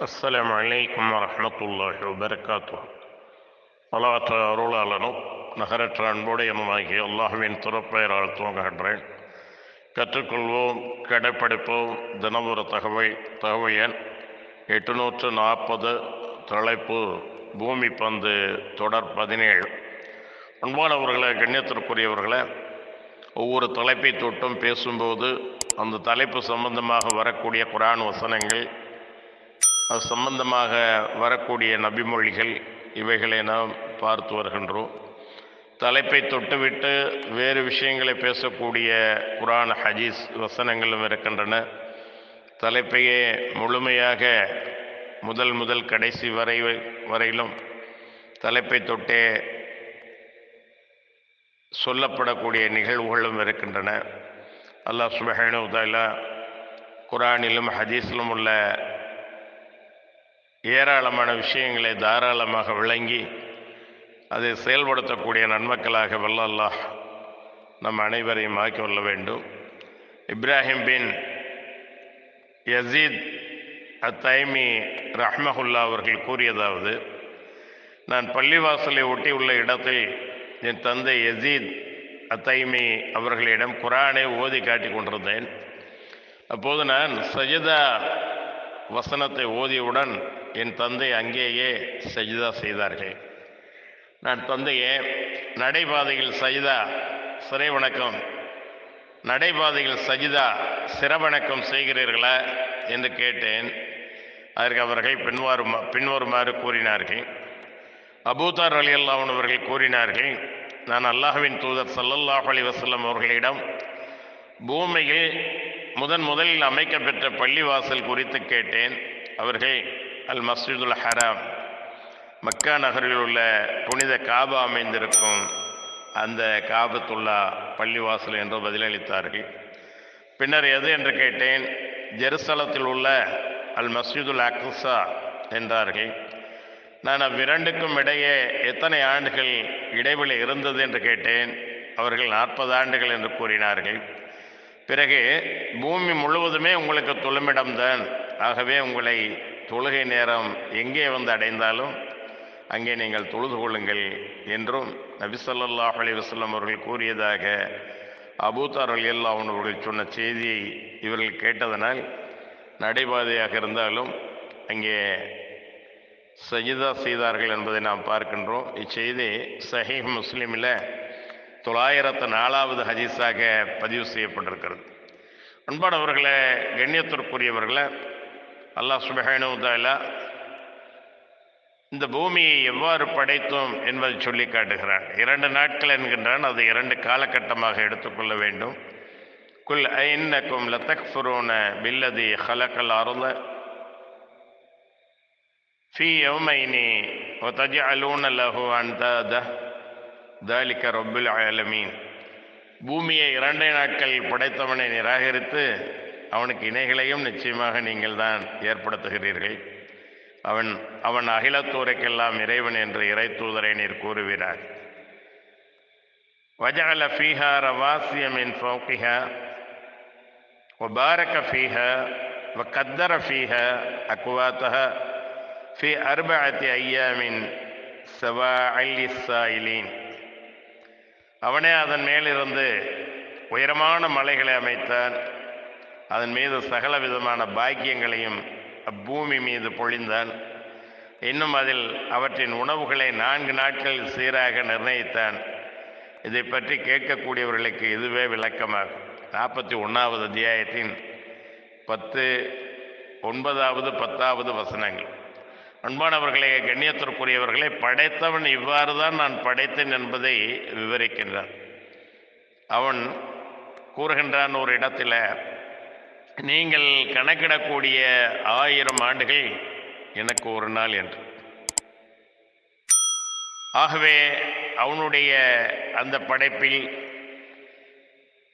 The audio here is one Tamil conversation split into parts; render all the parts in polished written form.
அஸ்ஸலாமு அலைக்கும் வரஹ்மத்துல்லாஹி வபரகாத்துஹு. பலவற்ற அருளாளனும் நகரற்ற அன்புடையனுமாகிய அல்லாஹ்வின் திருப்பெயரால் துவங்குகின்றேன். கற்றுக்கொள்வோம், கடைப்பிடிப்போம். தினமொரு தகவல் எண் 840. தலைப்பு பூமி பந்து, தொடர் 17. அன்பானவர்களை, கண்ணியத்திற்குரியவர்களை, ஒவ்வொரு தலைப்பை தொட்டும் பேசும்போது அந்த தலைப்பு சம்பந்தமாக வரக்கூடிய குர்ஆன் வசனங்கள், அது சம்பந்தமாக வரக்கூடிய நபிமொழிகள், இவைகளை நாம் பார்த்து வருகின்றோம். தலைப்பை தொட்டுவிட்டு வேறு விஷயங்களை பேசக்கூடிய குர்ஆன் ஹதீஸ் வசனங்களும் இருக்கின்றன. தலைப்பையே முழுமையாக முதல் கடைசி வரையிலும் தலைப்பை தொட்டே சொல்லப்படக்கூடிய நிகழ்வுகளும் இருக்கின்றன. அல்லாஹ் சுப்ஹானஹு வ தஆலா குர்ஆனிலும் ஹதீஸிலும் உள்ள ஏராளமான விஷயங்களை தாராளமாக விளங்கி அதை செயல்படுத்தக்கூடிய நன்மக்களாக வல்ல அல்லாஹ் நம் அனைவரையும் ஆக்கி கொள்ள வேண்டும். இப்ராஹிம் பின் யசீத் அத்தைமி ரஹ்மஹுல்லா அவர்கள் கூறியதாவது, நான் பள்ளிவாசலை ஒட்டி உள்ள இடத்தில் என் தந்தை யசீத் அத்தைமி அவர்களிடம் குர்ஆனை ஓதி காட்டி கொண்டிருந்தேன். அப்போது நான் சஜிதா வசனத்தை ஓதியவுடன் என் தந்தை அங்கேயே சஜிதா செய்தார்கள். நான் தந்தையே, நடைபாதையில் சஜிதா சிறைவணக்கம், நடைபாதையில் சஜிதா சிரவணக்கம் செய்கிறீர்களா என்று கேட்டேன். அதற்கு அவர்கள் பின்வருமாறு கூறினார்கள். அபூதர் ரலியல்லாஹு அன்ஹு அவர்கள் கூறினார்கள், நான் அல்லாஹ்வின் தூதர் ஸல்லல்லாஹு அலைஹி வஸல்லம் அவர்களிடம் பூமியில் முதலில் அமைக்கப்பெற்ற பள்ளிவாசல் குறித்து கேட்டேன். அவர்கள் அல் மஸ்ஜிதுல் ஹராம், மக்கா நகரில் உள்ள புனித காபா அமைந்திருக்கும் அந்த காபத்துல்லா பள்ளிவாசல் என்று பதிலளித்தார்கள். பின்னர் எது என்று கேட்டேன். ஜெருசலத்தில் உள்ள அல் மஸ்ஜிதுல் அக்ஸா என்றார்கள். நான் அவ்விரண்டுக்கும் இடையே எத்தனை ஆண்டுகள் இடைவெளி இருந்தது என்று கேட்டேன். அவர்கள் 40 ஆண்டுகள் என்று கூறினார்கள். பிறகு, பூமி முழுவதுமே உங்களுக்கு தொழுமிடம்தான், ஆகவே உங்களை தொழுகை நேரம் எங்கே வந்து அடைந்தாலும் அங்கே நீங்கள் தொழுது கொள்ளுங்கள் என்றும் நபி ஸல்லல்லாஹு அலைஹி வஸல்லம் அவர்கள் கூறியதாக அபூதர் ரலியல்லாஹு அன்ஹு அவர்கள் சொன்ன செய்தியை இவர்கள் கேட்டதனால் நடைபாதையாக இருந்தாலும் அங்கே சஜிதா செய்தார்கள் என்பதை நாம் பார்க்கின்றோம். இச்செய்தி சஹீஹ் முஸ்லிமில் 904வது ஹதீஸாக பதிவு செய்யப்பட்டிருக்கிறது. அன்பானவர்களே, கண்ணியத்திற்குரியவர்களே, அல்லாஹ் சுப்ஹானஹு வ தஆலா இந்த பூமியை எவ்வாறு படைத்தோம் என்பதை சொல்லி காட்டுகிறான். 2 நாட்கள் என்கின்றான். அதை 2 காலகட்டமாக எடுத்துக்கொள்ள வேண்டும். குல் ஐன்னக்கும் லதக்ஃபுரூன பில்லதி ஹலகல் அர்த ஃபீ யௌமைனி வ தஜஅலூன லஹு அன்தாத தாலிக ரப்புல் ஆலமீன். பூமியை 2 நாட்கள் படைத்தவனை நிராகரித்து அவனுக்கு இணைகளையும் நிச்சயமாக நீங்கள் தான் ஏற்படுத்துகிறீர்கள். அவன் அகிலத்தோரைக்கெல்லாம் இறைவன் என்று இறை தூதரை நீர் கூறுகிறார். வஜஅல ஃபீஹா ரவாசிய மின் ஃபௌகிஹா வபாரக ஃபீஹா வகத்தர ஃபீஹா அக்வாத்தஹா ஃபீ 4 ஐயாமின் ஸவாஇ லிஸ்ஸாயிலீன். அவனே அதன் மேலிருந்து உயரமான மலைகளை அமைத்தான். அதன் மீது சகல விதமான பாக்கியங்களையும் அப்பூமி மீது பொழிந்தான். இன்னும் அதில் அவற்றின் உணவுகளை 4 நாட்கள் சீராக நிர்ணயித்தான். இதை பற்றி கேட்கக்கூடியவர்களுக்கு இதுவே விளக்கமாகும். 41வது அத்தியாயத்தின் 10, 9, 10வது வசனங்கள். அன்பானவர்களே, கண்ணியத்திற்குரியவர்களை, படைத்தவன் இவ்வாறு தான் நான் படைத்தேன் என்பதை விவரிக்கின்றான். அவன் கூறுகின்றான் ஒரு இடத்தில், நீங்கள் கணக்கிடக்கூடிய 1000 ஆண்டுகள் எனக்கு ஒரு நாள் என்று. ஆகவே அவனுடைய அந்த படைப்பில்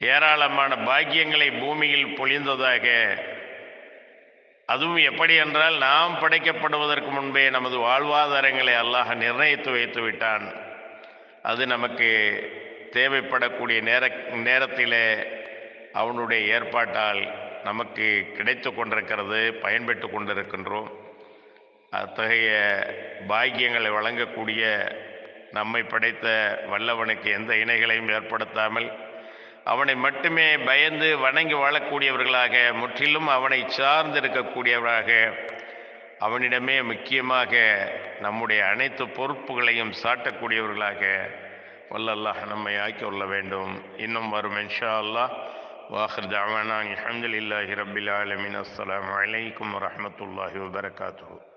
ஏராளமான பாக்கியங்களை பூமியில் பொழிந்ததாக, அதுவும் எப்படி என்றால், நாம் படைக்கப்படுவதற்கு முன்பே நமது வாழ்வாதாரங்களை அல்லாஹ் நிர்ணயித்து வைத்து விட்டான். அது நமக்கு தேவைப்படக்கூடிய நேரத்திலே அவனுடைய ஏற்பாட்டால் நமக்கு கிடைத்து கொண்டிருக்கிறது, பயன்பெற்று கொண்டிருக்கின்றோம். அத்தகைய பாக்கியங்களை வழங்கக்கூடிய நம்மை படைத்த வல்லவனுக்கு எந்த இணைகளையும் ஏற்படுத்தாமல் அவனை மட்டுமே பயந்து வணங்கி வாழக்கூடியவர்களாக, முற்றிலும் அவனை சார்ந்திருக்கக்கூடியவராக, அவனிடமே முக்கியமாக நம்முடைய அனைத்து பொறுப்புகளையும் சாட்டக்கூடியவர்களாக வல்லல்லாஹ் நம்மை ஆக்கி கொள்ள வேண்டும். இன்னும் வரும் இன்ஷா அல்லாஹ். வாஹிர் தஅவானா அல்ஹம்துலில்லாஹி ரப்பில் ஆலமீன். அஸ்ஸலாமு அலைக்கும் வரஹ்மத்துல்லாஹி வபரகாத்துஹு.